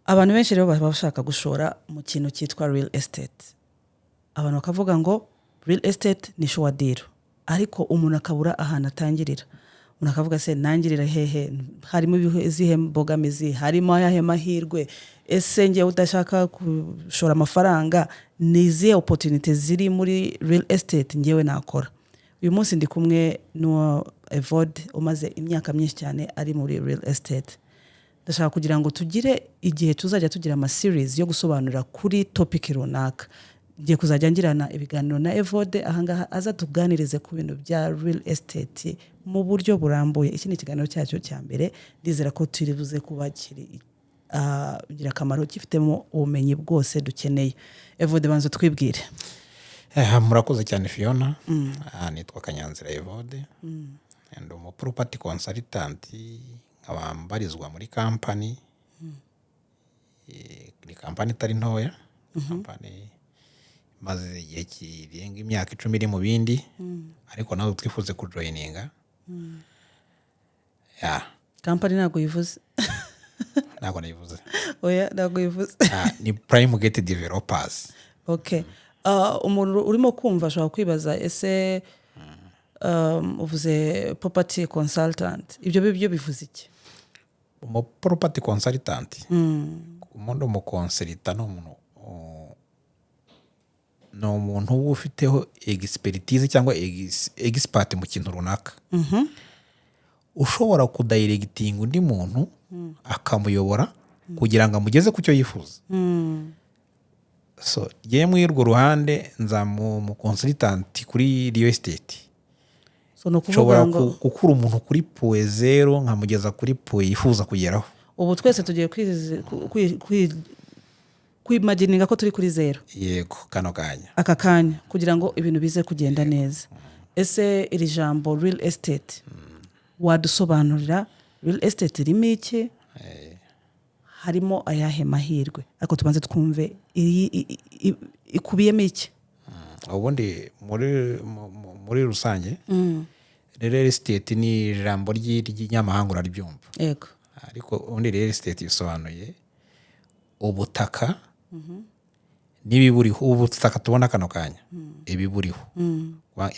abantu benshi rero baba bashaka gushora mu kintu cyitwa real estate. Abantu bakavuga ngo real estate ni sure deal, ariko umuntu akabura ahantu atangirira. Umuntu akavuga se nangirira hehe, harimo izihe mbogamizi, harimo ayahe mahirwe, ese ngewe udashaka gushora amafaranga ni izihe opportunities ziri muri real estate ngewe nakora. Uyu munsi ndi kumwe n'uwo Evode umaze imyaka myinshi cyane ari muri real estate. Ndashaka kugira ngo tugire igihe tuzajya tugira ama series yo gusobanura kuri topic runaka. Ngiye kuzajya ngirana ibiganiro na Evode ahangaha aza tuganirize ku bintu bya real estate mu buryo burambuye. Iki ni ikiganiro cyacu cya mbere, ndizera ko turi buze kuba kiri ngira akamaro gifitemo ubumenyi bwose dukeneye. Evode banzo twibwire. Murakoze cyane Fiona. Nitwa Kanyanzira Evode. Ndi umu property consultant, nkabambarizwa muri company. Ni company itari ntoya. Company maze igihe kirenga imyaka 10 iri mu bindi, ariko nawe twifuze kujoininga. Company ntago yivuze. Ntago nayivuze. Oya, ntago yivuze. Ni Prime Gate Developers. Okay. Umuntu urimo kumva ashobora kwibaza ese uvuze property consultant, ibyo bivuze iki? Umu property consultant. Umuntu mu consultant no umuntu ufiteho expertise cyangwa expert mu kintu runaka. Ushobora kudirecting undi muntu akamuyobora kugira ngo amugeze ku cyo yifuza. So yemwe urwo ruhande nza mu consultant kuri real estate. So no kuvuga ngo gukura umuntu kuri point 0 nkamugeza kuri point yifuza kugeraho. Ubu twese tugiye kwimagininga ko turi kuri 0. Yego, kano kanya. Aka kanya kugira ngo ibintu bize kugenda neza. Ese iri jambo real estate wadusobanurira real estate irimo iki? Harimo ayahe mahirwe? Ariko tubanze twumve ikubiyemo iki? Ubundi muri rusange real estate ni jambo ry'inyamahanga uraryumva. Yego. Ariko ubundi real estate bisobanuye ubutaka n'ibiburiho. Ubutaka tubona kano kanya ibiburiho,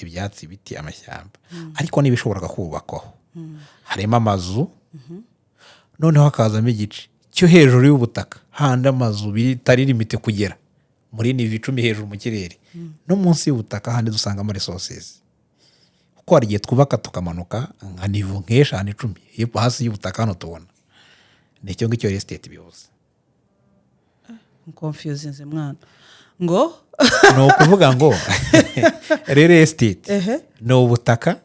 ibyatsi, ibiti, amashyamba, ariko nibishobora kubakwaho. Harimo amazu, noneho hakazamo igice cyo hejuru y'ubutaka, handi amazu bitari limite kugera muri nivi 10 hejuru mu kirere. No munsi y'ubutaka handi dusangamo resources. Kuko hari igihe twubaka tukamanuka nka nivu nk'eshanu 10 yepfo hasi y'ubutaka hano tubona. Nicyo ngicyo real estate bivuze. Confusing mwana. Ngo no kuvuga ngo real estate no ubutaka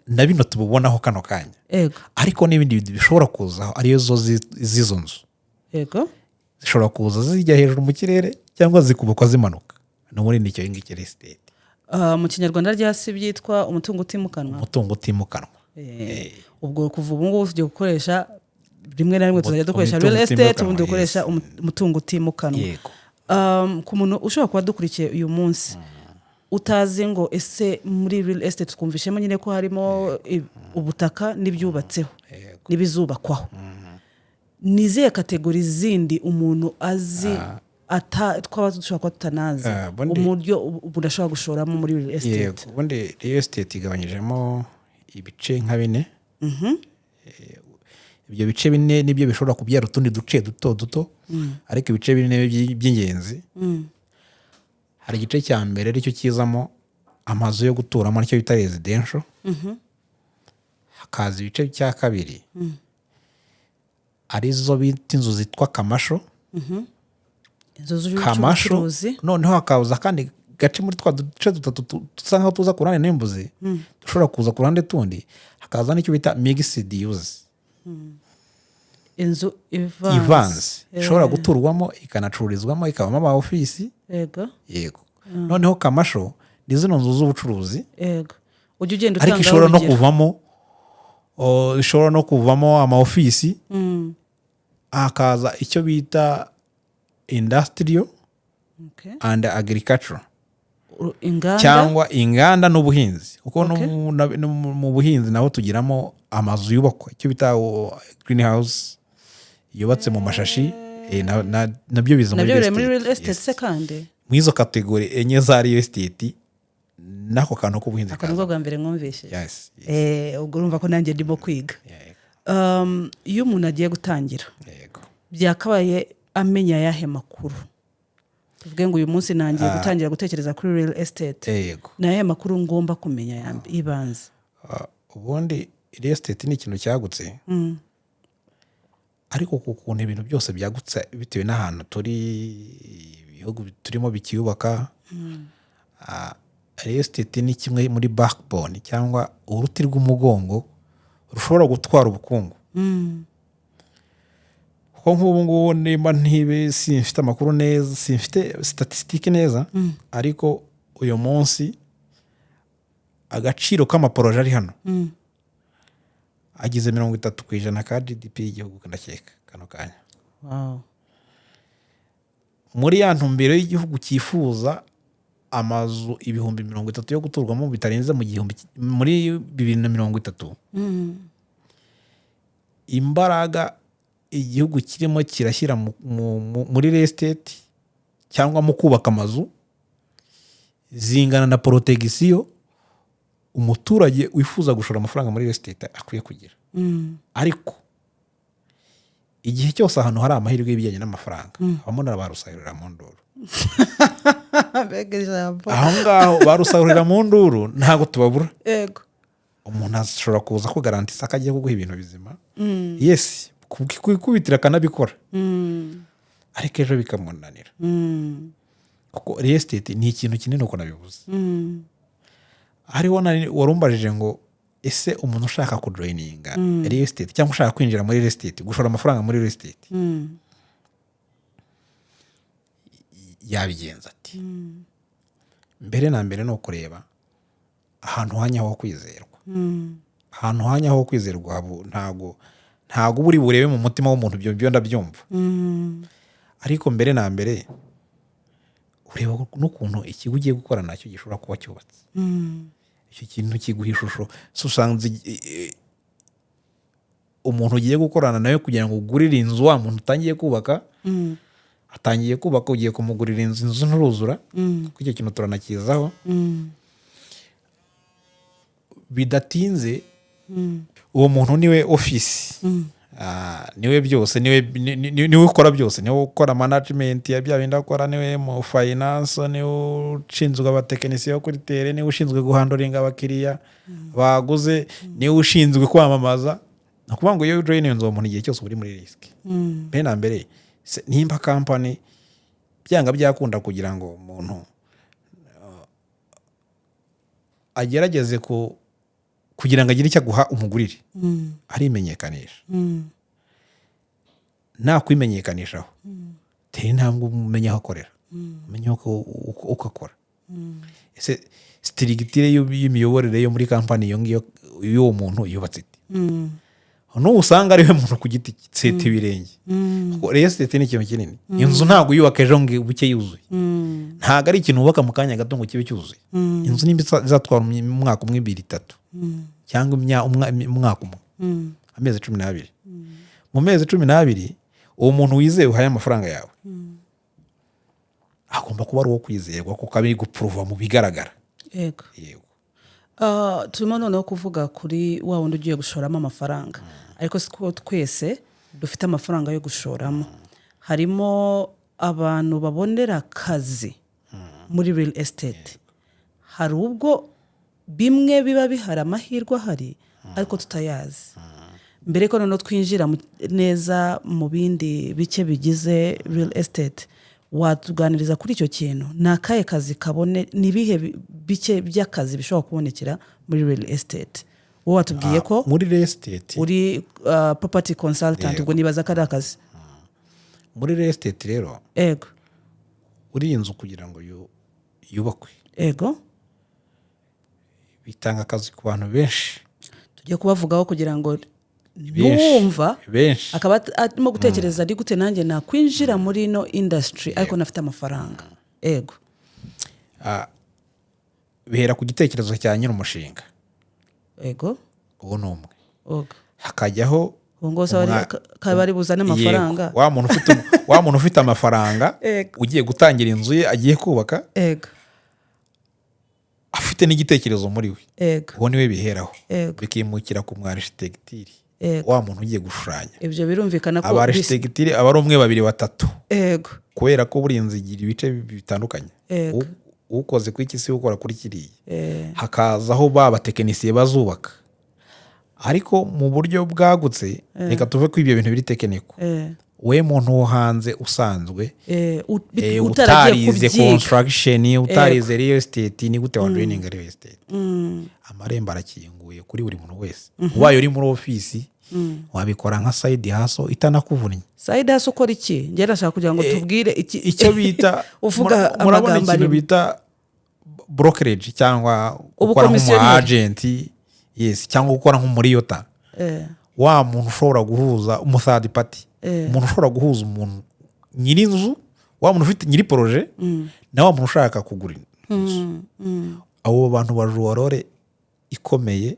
na bino tububonaho kano kanya. Yego. Ariko n'ibindi bishobora kuza ariyo zo zizo nzu. Yego. Zishobora kuza zijya hejuru mu kirere cyangwa zikubakwa zimanuka. No muri nicyo ngicyo real estate. Mu Kinyarwanda ryasi byitwa umutungo utimukanwa. Umutungo utimukanwa. Ubwo kuva ubu ngubu tugiye gukoresha rimwe na rimwe tuzajya dukoresha real estate, ubundi dukoresha umutungo utimukanwa. Yego. Ku muntu ushobora kuba dukurikiye uyu munsi utazi ngo ese muri real estate twumvishemo nyine ko harimo ubutaka n'ibyubatseho n'ibizubakwaho. Nizihe kategori zindi umuntu azi twaba dushobora kuba tutanazi umuryo udashobora gushoramo muri real estate? Yego, ubundi real estate igabanyijemo ibice nka 4. Ibyo bice 4 nibyo bishobora kubyara utundi duce duto, ariko ibice 4 by'ingenzi. Hari igice cya mbere aricyo kizamo amazu yo guturamo, aricyo bita residential. Hakaza ibice cya kabiri arizo bita inzu zitwa kamasho. Kamasho noneho hakaza kandi gace muri twa duce dutatu dusa nkaho tuza kurane n'imbuzi, dushobora kuza kurande tundi. Hakaza n'icyo bita mixed use. Inzu ivanze ishobora guturwamo ikanacururizwamo ikabamo ama office. Yego. Yego. Noneho kamasho ni zino nzu z'ubucuruzi. Yego. Ujye ugenda utanga ariko ishobora no kuvamo ama office. Hakaza icyo bita industrial and agriculture. Cyangwa inganda n'ubuhinzi. Kuko mu buhinzi naho tugiramo amazu yubakwa, icyo bita greenhouse yubatse mu mashashi nabyo biza nabyo biri muri muri real real estate. estate se kandi Mu izo kategori enye za real estate n'ako kantu k'ubuhinzi ako nibwo bwa mbere mwumvise. Yes. Ubwo urumva ko nanjye ndimo kwiga. Yego. Iyo umuntu agiye gutangira Yego. byakabaye amenya ayahe makuru, tuvuge ngo uyu munsi nangiye gutangira gutekereza kuri real estate, Yego. ni ayahe makuru ngomba kumenya y'ibanze? Ubundi real estate ni ikintu cyagutse, ariko ku kuntu ibintu byose byagutse bitewe n'ahantu turi, ibihugu turimo bikiyubaka, real estate ni kimwe muri backbone cyangwa uruti rw'umugongo rushobora gutwara ubukungu. Kuko nk'ubu ngubu nimba simfite amakuru neza, simfite statistique neza, ariko uyu munsi agaciro k'amaporoje ari hano agize 30% ka GDP y'igihugu, ndakeka kano kanya. Wow. Muri ya ntumbero y'igihugu cyifuza amazu 30,000 yo guturwamo bitarenze muri 2030, imbaraga igihugu kirimo kirashyira muri real estate cyangwa mu kubaka amazu zingana na protection umuturage wifuza gushora amafaranga muri real estate akwiye kugira. Ariko igihe cyose ahantu hari amahirwe y'ibijyanye n'amafaranga, habamo n'abarusahurira mu nduru. Aho ngaho barusahurira mu nduru ntabwo tubabura. Yego. Umuntu ashobora kuza ko garantisa akagiye kuguha ibintu bizima. Yes, kubikubitira akanabikora. Ariko ejo bikamunanira. Kuko real estate ni ikintu kinini uko nabivuze. Hariho warumbajije ngo ese umuntu ushaka kujoininga real estate cyangwa ushaka kwinjira muri real estate, gushora amafaranga muri real estate, yabigenza ati? Mbere na mbere no kureba ahantu hanyaho kwizerwa. Ahantu hanyaho kwizerwa ntago buri burebe mu mutima w'umuntu, byo ndabyumva. Ariko mbere na mbere ureba n'ukuntu ikigo ugiye gukora nacyo gishobora kuba cyubatse. Icyo kintu kiguha ishusho. Usanze umuntu ugiye gukorana nawe kugira ngo ugurire inzu, wa muntu utangiye kubaka, atangiye kubaka, ugiye kumugurira inzu nturuzura, kuko icyo kintu turanakizaho. Bidatinze uwo muntu niwe office, niwe byose, niwe ukora byose, niwe ukora management ya bya bindi akora, niwe mu finance, niwe ushinzwe abatekinisiye bo kuri tere, niwe ushinzwe guhandoringa abakiriya baguze, niwe ushinzwe kwamamaza. Nakuvuga ngo iyo join inzu umuntu igihe cyose uri muri risk. Mbere na mbere nimba company byanga byakunda kugira ngo umuntu agerageze kugira ngo agire icyo aguha umugurire, arimenyekanisha. Nta kwimenyekanishaho, tera intambwe umenya aho akorera, umenya uko akora. Ese stirigitire y'imiyoborere yo muri kampani iyo ngiyo y'uwo muntu yubatse iti? N'ubu usanga ariwe muntu ku giti seta ibirenge. Real estate ni ikintu kinini. Inzu ntabwo yubaka ejo ngo buke yuzuye. Ntabwo ari ikintu wubaka mu kanya gato ngo kibe cyuzuye. Inzu nimba izatwara umwaka umwe, 2, 3 cyangwa umwaka umwe, amezi 12. Mu mezi 12 uwo muntu wizeye uhaye amafaranga yawe agomba kuba ari uwo kwizerwa, kuko abiri guprova mu bigaragara. Yego. Turimo noneho kuvuga kuri wa wundi ugiye gushoramo amafaranga, ariko siko twese dufite amafaranga yo gushoramo. Harimo abantu babonera akazi muri real estate. Hari ubwo bimwe biba bihari amahirwe ahari, ariko tutayazi. Mbere ko noneho twinjira neza mu bindi bice bigize real estate, watuganiriza kuri icyo kintu? Ni akahe kazi kabone, ni ibihe bice by'akazi bishobora kubonekera muri real estate? Wowe watubwiye ko muri real estate uri property consultant, ubwo nibaza ko ari akazi. Muri real estate rero, Ego. uri inzu kugira ngo yubakwe, Ego. bitanga akazi ku bantu benshi. Tujye kubavugaho kugira ngo numva akaba arimo gutekereza ari gute nanjye nakwinjira muri ino industry ariko nafite amafaranga. Ego. Bihera ku gitekerezo cya nyiri umushinga. Ego. Uwo ni umwe. Oga. Hakajyaho ubu ngo kaba ari buzane amafaranga. Yego, wa muntu ufite amafaranga ugiye gutangira inzu ye agiye kubaka, afite n'igitekerezo muri we, uwo niwe biheraho, bikimukira ku mwarishitegitiri, wa muntu ugiye gushushanya. Ibyo birumvikana ko abarishitegitiri aba ari umwe, babiri, batatu, kubera ko buri nzu igira ibice bitandukanye. Ukoze kuri iki si ukora kuri kiriya, hakazaho batekinisiye bazubaka. Ariko mu buryo bwagutse, reka tuve ko ibyo bintu biri tekiniko, we muntu wo hanze usanzwe utarize construction, utarize real estate, ni gute wa joining real estate? Amarembo arakinguye kuri buri muntu wese. Ubaye uri muri ofisi, wabikora nka side hustle itanakuvunnye. Side hustle ukora iki? Njye nashaka kugira ngo tubwire icyo bita uvuga amagambo ikintu bita brokerage, cyangwa gukora nk'umu agent, yes, cyangwa gukora nk'umuriyota. Wa muntu ushobora guhuza third party, umuntu ushobora guhuza umuntu nyiri inzu, wa muntu ufite nyiri projet, na wa muntu ushaka kugura inzu. Abo bantu bajura role ikomeye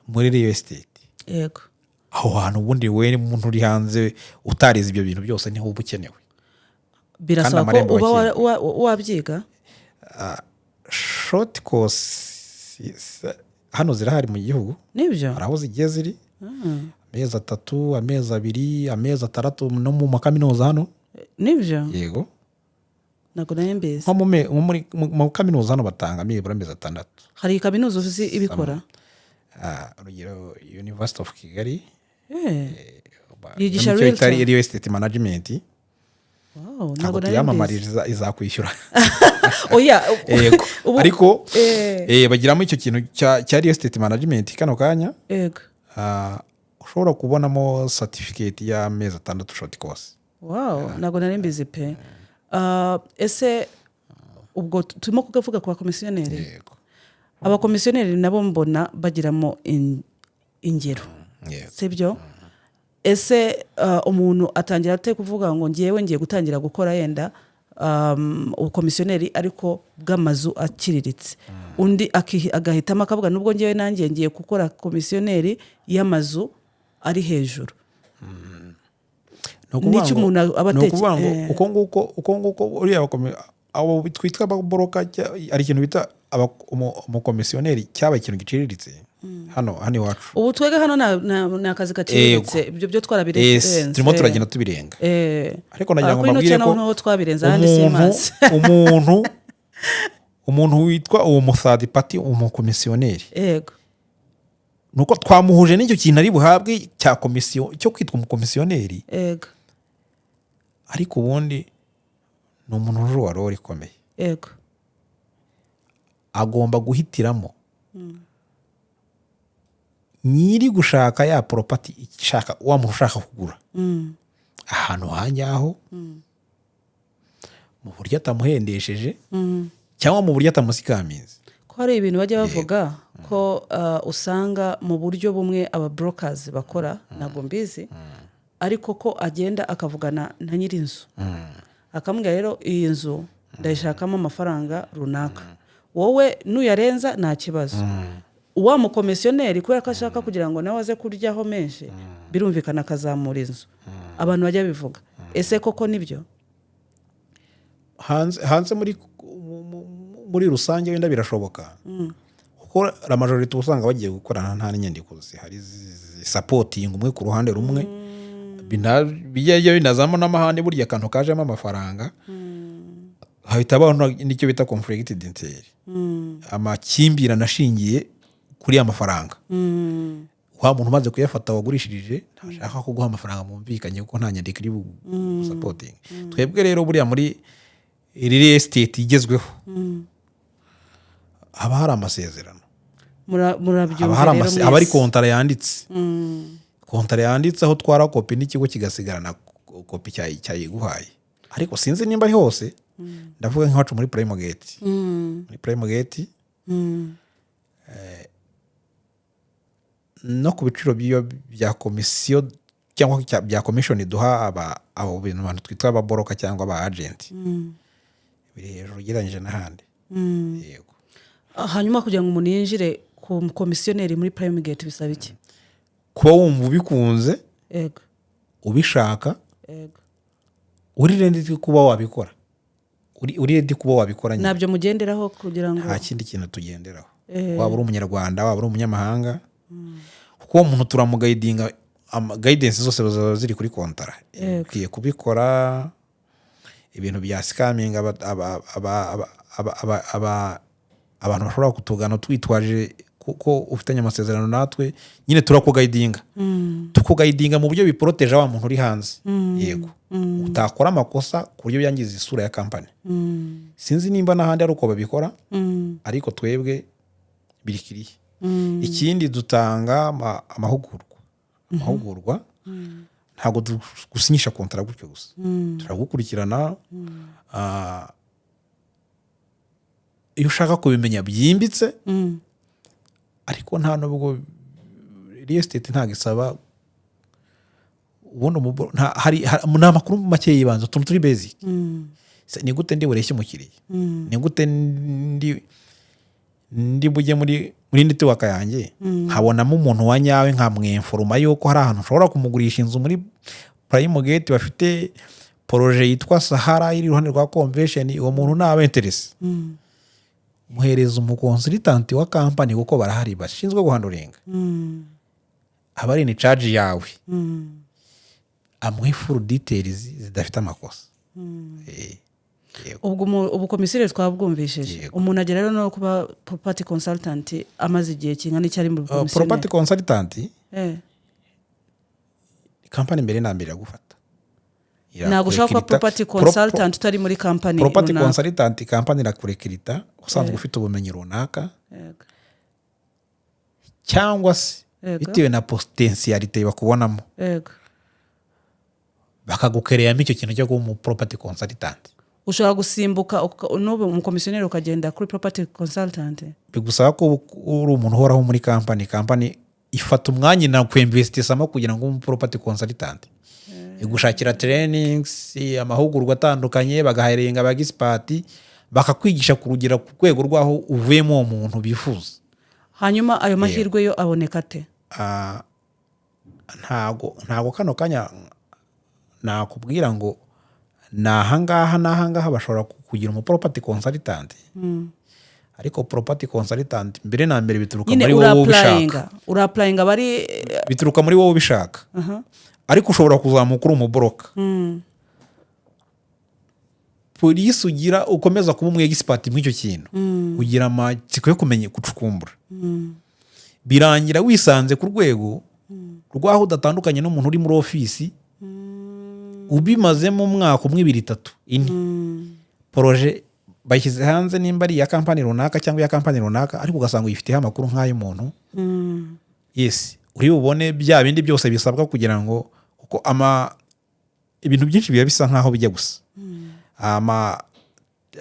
muri real estate. Yego. Aho hantu ubundi we umuntu uri hanze utarize ibyo bintu byose niho uba ukenewe. Birasaba ko uba wabyiga. Short course hano zirahari mu gihugu. Nibyo. Hari aho zigiye ziri. Amezi 3, amezi 2, amezi 3 no mu makaminuza hano. Nibyo. Yego. Nako nayembize. Nko mu kaminuza hano batanga amezi 6. Hari kaminuza uzi ibikora? Urugero University of Kigali. Yigisha real estate management. Wow, ntabwo yamamariza izakwishyura. Oya, ariko bagiramo icyo kintu cya real estate management kano kanya. Yego. Ushobora kubonamo certificate y'amezi 6 short course. Wow, ntabwo narimbize pe. Ese ubwo turimo kugavuga ku bakomisiyoneri. Yego. Abakomisiyoneri nabo mbona bagiramo ingero. Sibyo? Ese umuntu atangira ate kuvuga ngo ngiye gutangira gukora yenda ubukomisiyoneri ariko bw'amazu akiriritse, undi agahitamo akavuga nubwo ngiye nanjye ngiye gukora komisiyoneri y'amazu ari hejuru. N'icyo umuntu abatekereza uko nguko uriya abo twitwa ababoroka ari ikintu bita umukomisiyoneri cyaba ikintu giciriritse hano iwacu. Ubu twega hano na akazi gaciriritse, ibyo byo twarabirenze. Turimo turagenda tubirenga. Ariko nagira ngo mbabwire ko twabirenze ahandi simaze. Umuntu witwa uwo third party umukomisiyoneri. Yego. Nuko twamuhuje n'icyo kintu ari buhabwe cya komisiyo cyo kwitwa umukomisiyoneri. Yego. Ariko ubundi ni umuntu uje wa role ikomeye. Yego. Agomba guhitiramo nyiri gushaka ya property ishaka wa muntu ushaka kugura ahantu hanyaho mu buryo atamuhendesheje cyangwa mu buryo atamusikamiza. Ko hari ibintu bajya bavuga ko usanga mu buryo bumwe aba brokers bakora, ntabwo mbizi, ariko ko agenda akavugana na nyiri inzu akamubwira rero iyi nzu ndayishakamo amafaranga runaka, wowe nuyarenza nta kibazo. Uwa mukomisiyoneri kubera ko ashaka kugira ngo nawe aze kuryaho menshi, birumvikana akazamura inzu. Abantu bajya bivuga. Ese koko nibyo? Hanze muri rusange wenda birashoboka. Kuko la majority usanga bagiye gukorana nta n'inyandiko zihari supporting umwe ku ruhande rumwe. Bijya binazamo n'amahane burya akantu kajemo amafaranga. Hahita abantu nicyo bita conflict d'intérêt. Amakimbirane ashingiye kuri amafaranga. Wa muntu umaze kuyafata wagurishirije ntashaka kuguha amafaranga mumvikanye kuko nta nyandiko iri supporting. Twebwe rero buriya muri real estate igezweho haba hari amasezerano. Murabyumva rero haba ari kontara yanditse. Kontara yanditse aho twara kopi n'ikigo kigasigarana kopi cyayiguhaye. Ariko sinzi nimba ari hose. Ndavuga nk'acu muri Prime Gate. Muri Prime Gate no ku biciro bya komisiyo cyangwa bya commission duha abo bintu abantu twitwa ababoroka cyangwa aba agent. Biri hejuru ugereranyije n'ahandi. Yego. Hanyuma kugira ngo umuntu yinjire ku komisiyoneri muri Prime Gate bisaba iki? kuba wumva ubikunze yego ubishaka yego uri ready kuba wabikora uri ready kuba wabikora nyine. nabyo mugenderaho kugira ngo nta kindi kintu tugenderaho waba uri umunyarwanda waba uri umunyamahanga kuko uwo muntu turamugayidinga guidance zose zaba ziri kuri kontara ukwiye kubikora ibintu bya scamming abantu bashobora kutugana twitwaje kuko ufitanye amasezerano natwe nyine turakugayidinga tukugayidinga mu buryo biporoteje wa muntu uri hanze yego utakora amakosa ku buryo byangiza isura ya kampani sinzi nimba n'ahandi ari uko babikora ariko twebwe birikiriye ikindi dutanga amahugurwa ntabwo gusinyisha kontara gutyo gusa turagukurikirana iyo ushaka kubimenya byimbitse ariko nta nubwo real estate ntabwo isaba ubundi hari amakuru make yibanze utuntu turi basic ni gute ndi bureshye umukiriya ni gute ndi bujye muri network yanjye nkabonamo umuntu wa nyawe nkamwemforoma yuko hari ahantu ushobora kumugurisha inzu muri Prime Gate bafite projet yitwa Sahara iri iruhande rwa convention uwo muntu naba interest muhereza umukonsultant wa company kuko barahari bashinzwe guhanduringa abari ni charge yawe amuhe full details zidafite amakosa ubu komisire twabwumvishije umuntu agera rero no kuba property consultant amaze igihe kingana n'icyo ari mu komisire property consultant company mbere na mbere yagufata ntabwo ushobora kuba property consultant utari muri company property consultant company irakurekirita usanzwe ufite ubumenyi runaka cyangwa se bitewe na potentiality bakubonamo bakagukereyamo icyo kintu cyo kuba umu property consultant ushobora gusimbuka n'ubu umukomisiyoneri ukagenda kuri property consultant bigusaba ko uri umuntu uhoraho muri company ifata umwanya na kwinvestisamo kugira ngo umu property consultant igushakira trainings amahugurwa atandukanye bagahiringa abagisipati bakakwigisha kurugera ku rwego rwaho uvuyemo uwo muntu bifuza hanyuma ayo mahirwe yo aboneka ate ntago kano kanya nakubwira ngo nahangaha bashobora kugira umu property consultant ariko property consultant mbere na mbere bituruka muri wowe ubishaka urapplyinga bari bituruka muri wowe ubishaka ariko ushobora kuzamuka uri umuboroka polisi ugira ukomeza kuba umu expert muri icyo kintu ugira amatsiko yo kumenya gucukumbura birangira wisanze ku rwego rwaho udatandukanye n'umuntu uri muri ofisi ubimazemo umwaka umwe 2 3 4 projet bayishyize hanze nimba ari iya kampani runaka cyangwa iya kampani runaka ariko ugasanga uyifiteho amakuru nk'ayo muntu yes uri bubone bya bindi byose bisabwa kugira ngo kuko ibintu byinshi biba bisa nkaho bijya gusa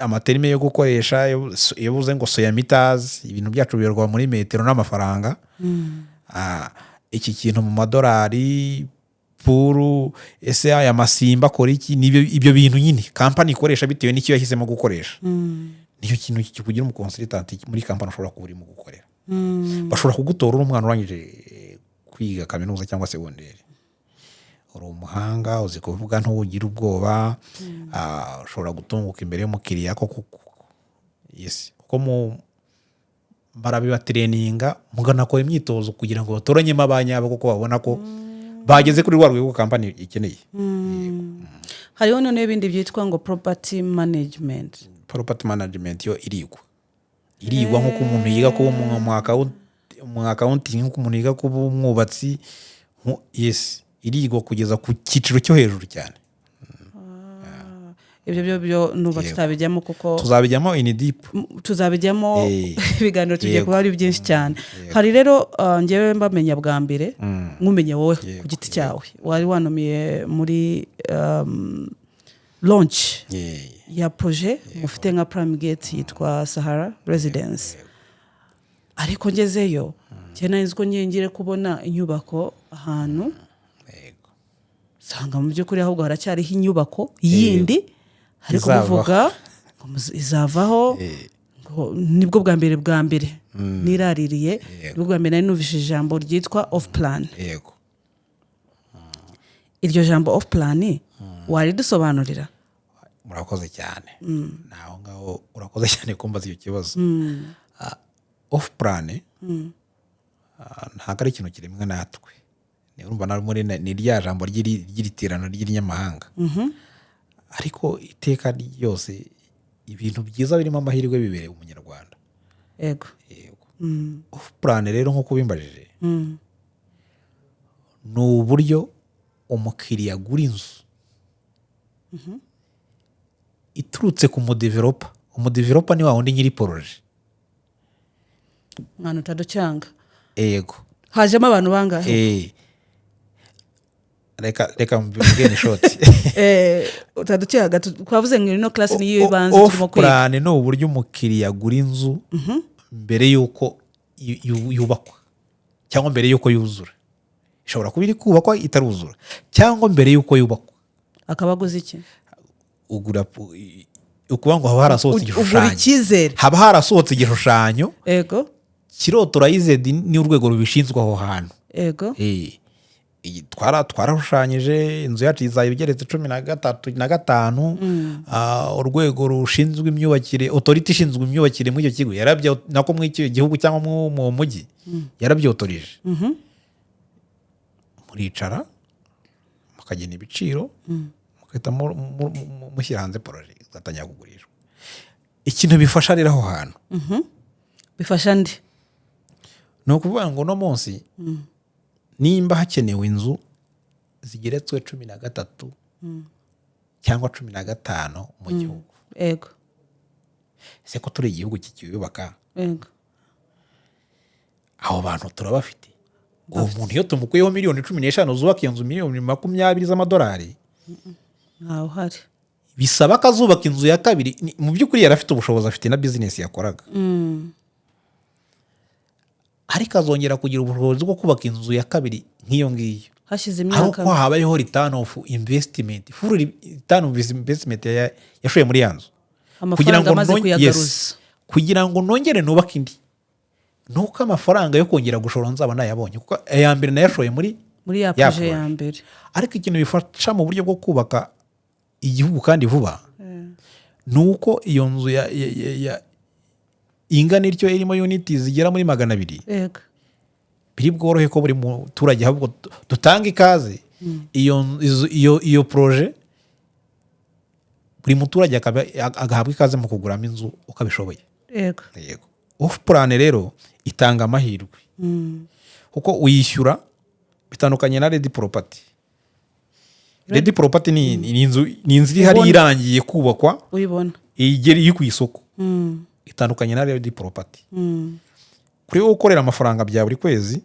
amaterime yo gukoresha iyo buze ngo soya meters ibintu byacu biyorwa muri metero n'amafaranga iki kintu mu madolari puru ese aya masimba akora iki ibyo bintu nyine kampani ikoresha bitewe n'icyo yahisemo gukoresha nicyo kintu kikugira umu consultant muri kampani ushobora kuba urimo gukorera bashobora kugutora uri umwana urangije kwiga kaminuza cyangwa segonderi uri umuhanga uzi kuvuga ntugira ubwoba ushobora gutunguka imbere y'umukiriya yes kuko barabiba traininga muganakora imyitozo kugira ngo batoranyemo abanyabo kuko babona ko bageze kuri rwa rwego kampani ikeneye hariho none ibindi byitwa ngo property management yo irigwa nk'uko umuntu yiga kuba mu accounting nk'uko umuntu yiga kuba umwubatsi yes irigwa kugeza ku cyiciro cyo hejuru cyane ibyo byo nuba tutabijyamo kuko tuzabijyamo in deep tuzabijyamo ibiganiro tugiye kuba ari byinshi cyane hari rero ngewe mbamenya bwa mbere nkumenye wowe ku giti cyawe wari wanomiye muri launch ya projet mufite nka Prime Gate yitwa Sahara Residence ariko ngezeyo cyane niziko ngire kubona inyubako ahantu sanga mu by'ukuri ahubwo haracyariho inyubako yindi ariko bivuga izavaho nibwo bwa mbere niraririye, nibwo bwa mbere nari numvise ijambo ryitwa off plan. yego Iryo jambo off plan waridusobanurira? murakoze cyane. naho ngaho urakoze cyane kumbaza icyo kibazo. Off plan ntabwo ari ikintu kiremwe natwe, urumva ni rya jambo ry'iritirano ry'inyamahanga. ariko iteka ryose ibintu byiza birimo amahirwe bibereye umunyarwanda. Yego. Off plan rero nk'uko bimbajije, ni uburyo umukiriya agura inzu iturutse ku mudevelopa. Umudevelopa ni wa wundi nyiri poroje. Mwana utaducyanga. Yego. Hajemo abantu bangahe? Reka mbigene shoti. Utaducyanga twavuze ngo ino class ni yibanze turimo kwiga. Off plan ni uburyo umukiriya agura inzu mbere yuko yubakwa cyangwa mbere yuko yuzura. Ishobora kuba iri kubakwa itaruzura cyangwa mbere yuko yubakwa. Akabaguze iki? Ugura ukuvuga ngo haba harasohotse igishushanyo. Icyizere. Haba harasohotse igishushanyo. Yego. Kirotorized ni urwego rubishinzwe aho hantu. Yego. Twarashushanyije inzu yacu izaba igeretse 13 urwego rushinzwe imyubakire, authority ishinzwe imyubakire muri icyo kigo yarabyo nako muri icyo gihugu cyangwa mu mujyi yarabyotorije. Muricara mukagena ibiciro mukahita mushyira hanze poroje igatangira kugurishwa. Ikintu bifasha rero aho hantu bifasha ndi ni ukuvuga ngo no munsi nimba hakenewe inzu zigeretswe 13 cyangwa 15 mu gihugu. Yego. Ese ko turi igihugu kikiyubaka, yego, abo bantu turabafite. Uwo muntu iyo tumukuyeho miliyoni 15 zubaka iyo nzu miliyoni 20 z'amadolari, ntaho hari. Bisaba kazubaka inzu ya kabiri. Mu by'ukuri yarafite ubushobozi, afite na business yakoraga. Ariko azongera kugira ubushobozi bwo kubaka inzu ya kabiri nk'iyo ngiyo hashize imyaka. Ariko habayeho return of investment, full return of investment yashoye muri yanzu. Amafaranga amaze kuyagaruza. Kugira ngo nongere nubaka indi. Nuko amafaranga yo kongera gushora nzaba nayabonye, kuko aya mbere nayashoye muri ya projet ya mbere. Ariko ikintu bifasha mu buryo bwo kubaka igihugu kandi vuba, nuko iyo nzu ya ingana ityo irimo units zigera muri 200. Yego. Biri bworohe ko buri muturage ahubwo dutanga ikaze iyo projet, buri muturage agahabwa ikaze mu kuguramo inzu ukabishoboye. Yego. Yego. Off plan rero itanga amahirwe kuko uyishyura bitandukanye na ready property. Ready property ni inzu iri hari irangiye kubakwa uyibona igeri iri ku isoko. Itandukanye na ready property. Kuri wo ukorera amafaranga bya buri kwezi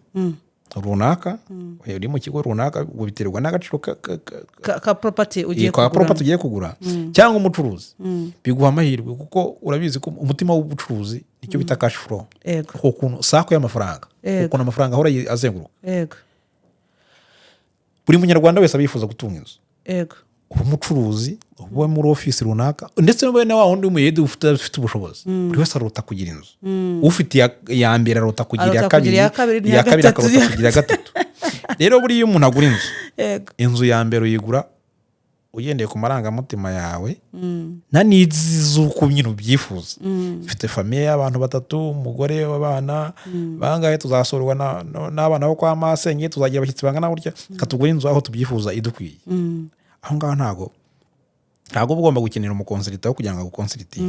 runaka, uri mu kigo runaka, ubiterwa n'agaciro ka property ugiye kugura. Property ugiye kugura cyangwa umucuruzi, biguha amahirwe kuko urabizi ko umutima w'ubucuruzi nicyo bita cash flow. Kuko kuntu sako y'amafaranga, kuko amafaranga ahora azenguruka. Yego. Buri munyarwanda wese abifuza gutunga inzu. Yego. Umucuruzi uba muri office runaka, ndetse n'ubu na wundi umuyede ufite ubushobozi, buri wese arota kugira inzu. Ufite ya mbere arota kugira ya kabiri, ya kabiri akarota kugira ya gatatu. Rero buri iyo umuntu agura inzu, inzu ya mbere uyigura ugendeye ku marangamutima yawe na needs z'uko nyine ubyifuza. Ufite famille y'abantu 3, umugore w'abana bangahe, tuzasorwa n'abana bo kwa masenge, tuzagira abashyitsi bangana gutya, katugura inzu aho tubyifuza idukwiye. Aho ngaho ntago ugomba gukenera umukonsulita wo kugira ngo agukonsulite,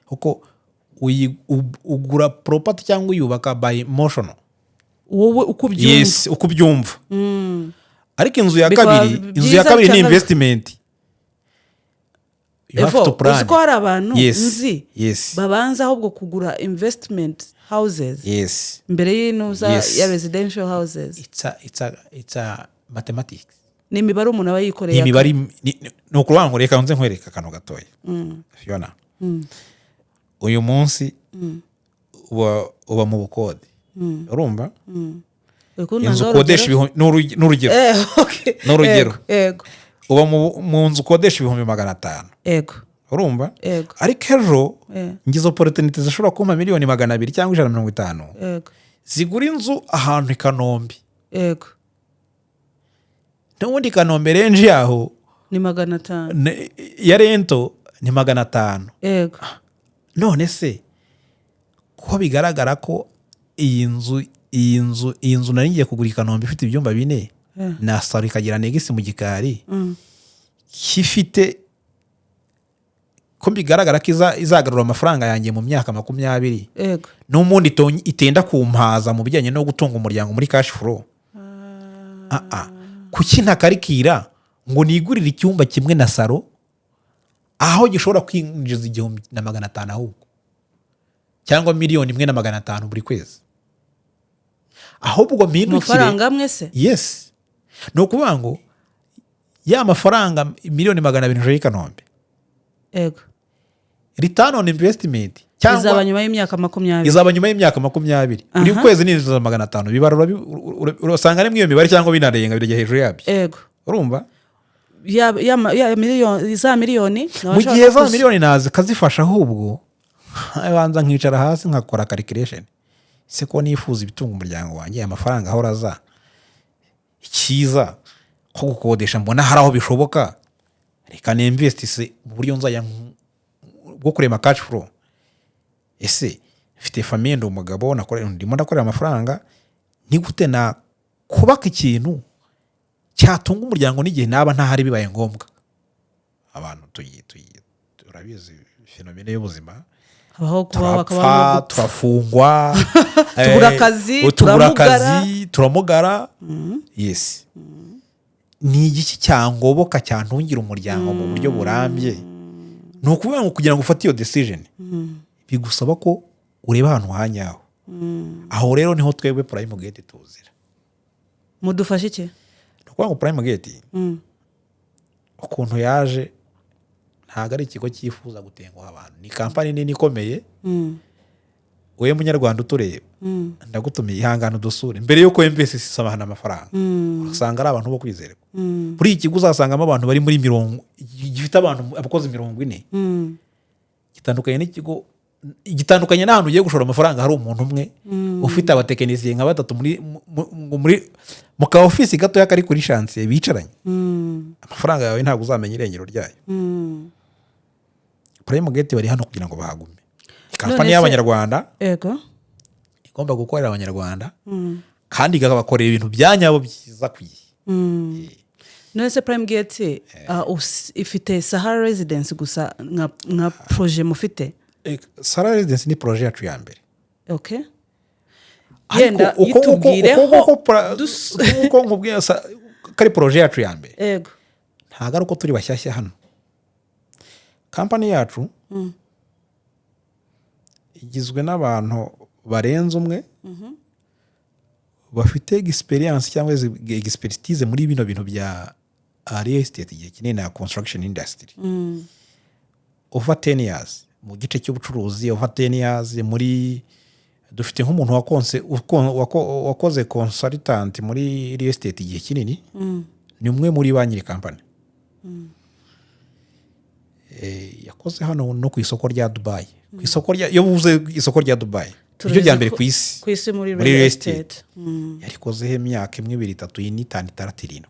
kuko ugura property cyangwa uyubaka by emotional, wowe uko byumva. Yes, uko byumva. Ariko inzu ya kabiri ni investment. You have to plan. Uziko hari abantu nzi yes, babanza ahubwo kugura investment houses, yes, mbere y'inuza ya residential houses. It's a mathematics. Ni imibare umuntu aba yikoreye. Imibare ni ukuvuga ngo reka nze nkwereka akantu gatoya. Fiona, uyu munsi uba mu bukode, urumva? Inzu ukodesha n'urugero. N'urugero. Yego. Uba mu nzu ukodesha 500. Yego. urumva Yego. ariko ejo Eh. ngize opportunity zishobora kumpa miliyoni 200 cyangwa 150 Yego. zigura inzu ahantu i Kanombe Yego. n'ubundi Kanombe renji yaho Ni 500. ya rento ni 500. Yego. none se ko bigaragara ko iyi nzu nari ngiye kugura i Kanombe ifite ibyumba 4 na saro ikagira negisi mu gikari kifite ko bigaragara ko izagarura amafaranga yanjye mu myaka 20 Yego. n'umundi itenda kumpaza mu bijyanye no gutunga umuryango muri cash flow. Kuki ntakarikira ngo nigurire icyumba kimwe na saro aho gishobora kwinjiza 1,500 ahubwo cyangwa 1,500,000 buri kwezi, ahubwo mpindukire amafaranga amwe se. yes no kuvuga ngo ya mafaranga 1,200,000 y'i Kanombe. Yego. Return on investment cyangwa izaba nyuma y'imyaka 20. izaba nyuma y'imyaka 20 buri kwezi ni 500 bibarura urasanga ari mwiyo mibare cyangwa binarenga birajya hejuru yabyo. Yego. Urumva ya miliyoni za miliyoni mu gihe za miliyoni nazi kazifasha ahubwo abanza nkicara hasi nkakora calculation se ko nifuza ibitunga umuryango wanjye amafaranga ahora aza ikiza ko gukodesha mbona hari aho bishoboka reka ne invest se mu buryo nzaya bwo kurema cash flow. Ese mfite famille ndo umugabo ndimo ndakorera amafaranga ni gute na kubaka ikintu cyatunga umuryango n'igihe naba ntahari bibaye ngombwa. Abantu turabizi fenomene y'ubuzima habaho kuba bakaba turafungwa tubura akazi turamugara. Yes ni igiki cyangoboka cyantungira umuryango mu buryo burambye. Ni ukuvuga ngo kugira ngo ufate iyo decision bigusaba ko ureba ahantu hanyaho. Aho rero niho twebwe Prime Gate tuzira. Mudufashe iki? Nukuvuga ngo Prime Gate ukuntu yaje ntago ari ikigo cyifuza gutenguha abantu, ni kampani nini ikomeye. Wowe munyarwanda utureba ndagutumiye ihangana udusure mbere yuko MVS isabana amafaranga usanga ari abantu bo kwizerwa. Muri iki kigo uzasangamo abantu bari muri 40 gifite abantu abakozi 40. Gitandukanye n'ahantu ugiye gushora amafaranga hari umuntu umwe ufite abatekinisiye nka 3 muri mu ka office gato yakari kuri chantier bicaranye. Amafaranga yawe ntabwo uzamenya irengero ryayo. Prime Gate bari hano kugira ngo bahagume. Kampani y'Abanyarwanda yego igomba gukorera Abanyarwanda kandi igabakorera ibintu byanyabo byiza kwiye. None se Prime Gate ifite Sahara Residence gusa nka projet mufite? Sahara Residence ni projet yacu ya mbere. Okay. Yenda yitubwireho uko nkubwiye kari projet yacu ya mbere. Yego. Ntago ari uko turi bashyashya hano. Kampani yacu igizwe n'abantu barenze umwe bafite experience cyangwa expertise muri bino bintu bya real estate igihe kinini na construction industry. Over 10 years mu gice cy'ubucuruzi, over 10 years muri dufite nk'umuntu wakoze consultant muri real estate igihe kinini. Ni umwe muri ba nyiri kampani. Yakoze hano no ku isoko rya Dubai. Ku isoko rya yobuze isoko rya Dubai iryo rya mbere ku isi muri real estate. Yarikozeho imyaka 1 2 3 4 5 6 7.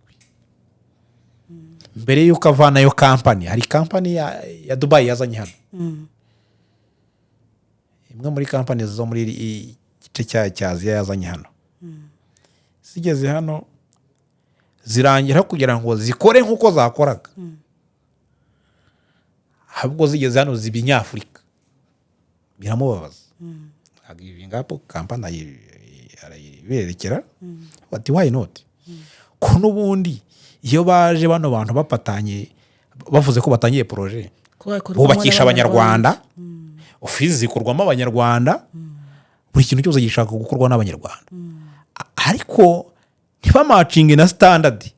Mbere yuko avana yo kampani hari kampani ya Dubai yazanye hano. Imwe muri kampani zo muri gice cya Aziya yazanye hano. Zigeze hano zirangira kugira ngo zikore nkuko zakoraga. Ahubwo zigeze hano zibinyafurika biramubabaza. Agivingapo kampani arayiberekera bati why not? Ko nubundi iyo baje bano bantu bapatanye bavuze ko batangiye projet bubakisha Abanyarwanda, office zikorwamo Abanyarwanda, buri kintu cyose gishaka gukorwa n'Abanyarwanda. Ariko ntibamacinge na standard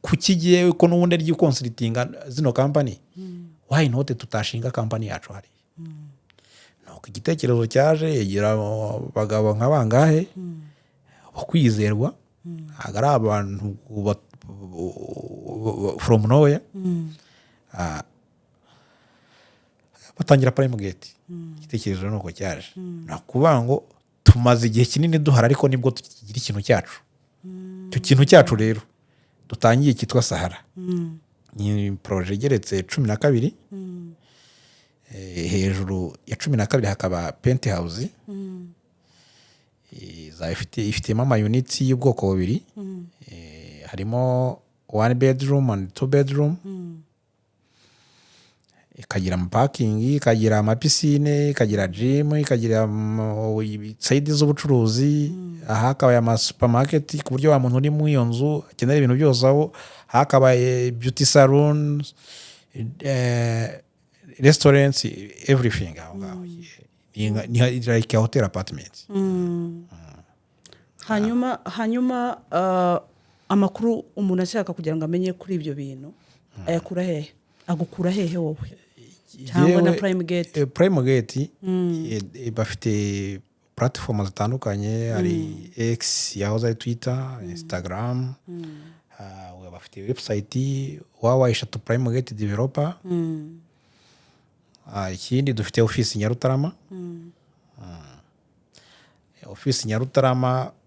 kukigiye ko nubundi ari consulting zino kampani. Why not tutashinga kampani yacu hari? Nuko igitekerezo cyaje yegira bagabo nk'abangahe bakwizerwa agara abantu from nowhere. batangira prime gate igitekerezo ni uko cyaje ni ukuvuga ngo tumaze igihe kinini duhara ariko nibwo tukigira ikintu cyacu icyo kintu cyacu rero dutangiye cyitwa Sahara ni projet igeretse 12 hejuru ya 12 hakaba penthouse ifitemo ama units y'ubwoko bubiri harimo 1 bedroom and 2 bedroom ikagira parking ikagira ama piscine ikagira gym ikagira side z'ubucuruzi hakaba ama supermarket ku buryo wa muntu uri mu iyo nzu akenera ibintu byose aho hakaba beauty salons restaurants everything aho ngaho ni like a hotel apartment. hanyuma amakuru umuntu ashaka kugira ngo amenye kuri ibyo bintu ayakura hehe agukura hehe wowe cyangwa na prime gate bafite platform zitandukanye hari X yahoze ari Twitter Instagram bafite website www.primegate developer ikindi dufite office Nyarutarama office Nyarutarama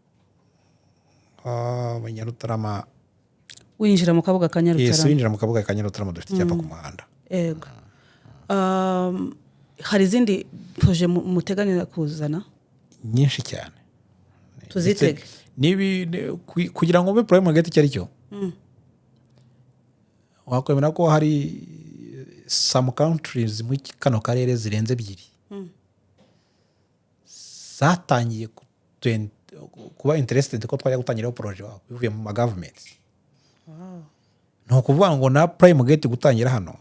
winjira mu kabuga ka Nyarutarama. Yes, winjira mu kabuga ka Nyarutarama dufite icyapa ku muhanda. Yego. Hari izindi projet muteganya kuzana nyinshi cyane. Tuzitege. Nibi kugira ngo ube prime gate cyari cyo. Wakwemera ko hari some countries mu kano karere zirenze ebyiri. Zatangiye kuba interested ko twajya gutangira projet wabo bivuye mu government. No kuvuga ngo na prime gate gutangira hano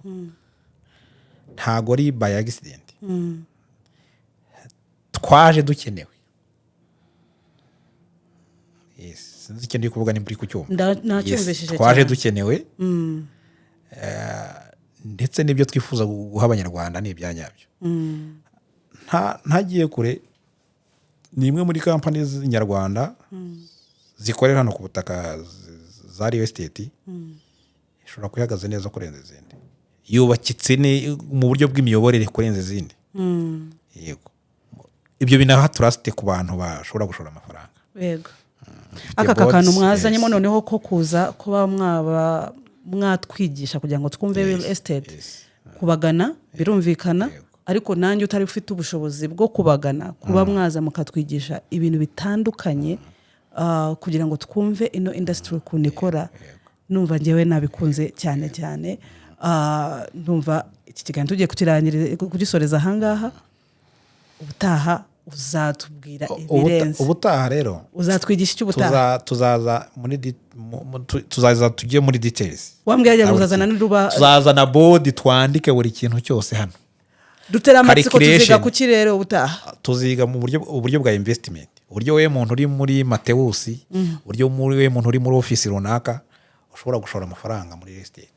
ntago ari by accident twaje dukenewe. Yes, sinzi icyo ndi kuvuga ni muri ku cyuma. Nacyumvishije twaje dukenewe ndetse n'ibyo twifuza guha abanyarwanda ni ibyanyabyo. Ntagiye kure ni imwe muri companies nyarwanda zikorera hano ku butaka za real estate ishobora kwihagaze neza kurenza izindi yubakitse mu buryo bw'imiyoborere kurenza izindi. Yego ibyo binaha trust ku bantu bashobora gushora amafaranga. Yego aka kantu mwazanyemo noneho ko kuza kuba mwatwigisha kugira ngo twumve real estate kubagana birumvikana ariko nanjye utari ufite ubushobozi bwo kubagana kuba mwaza mukatwigisha ibintu bitandukanye kugira ngo twumve ino industry ukuntu ikora. Numva ngewe nabikunze cyane numva iki kiganiro tugiye kugisoreza ahangaha. Ubutaha uzatubwira ibirenze. Ubutaha rero uzatwigisha icyo ubutaha tuzaza tujye muri details. Wambwira ngo uzazana n'uruba tuzazana board twandike buri kintu cyose hano. Dutera amatsiko tuziga ku kirero ubutaha. Tuziga mu buryo bwa investment. Uburyo we muntu uri muri Mateus, uburyo muri we muntu uri muri office runaka ushobora gushora amafaranga muri real estate.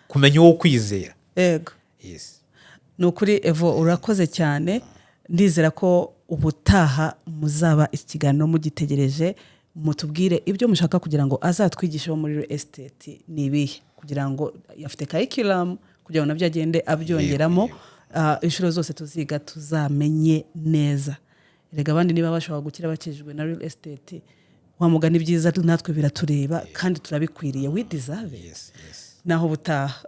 Kumenya uwo kwizera. Yego. Yes. Nukuri Evo urakoze cyane. Ndizera ko ubutaha muzaba ikiganiro mugitegereje mutubwire ibyo mushaka kugira ngo azatwigishe muri real estate nibihe kugira ngo yafite curriculum kugira ngo nabyo agende abyongeramo inshuro zose tuziga tuzamenye neza. Erega abandi niba bashobora gukira bakijwe na real estate wamugana ibyiza natwe biratureba kandi turabikwiriye we deserve. Yes. Naho ubutaha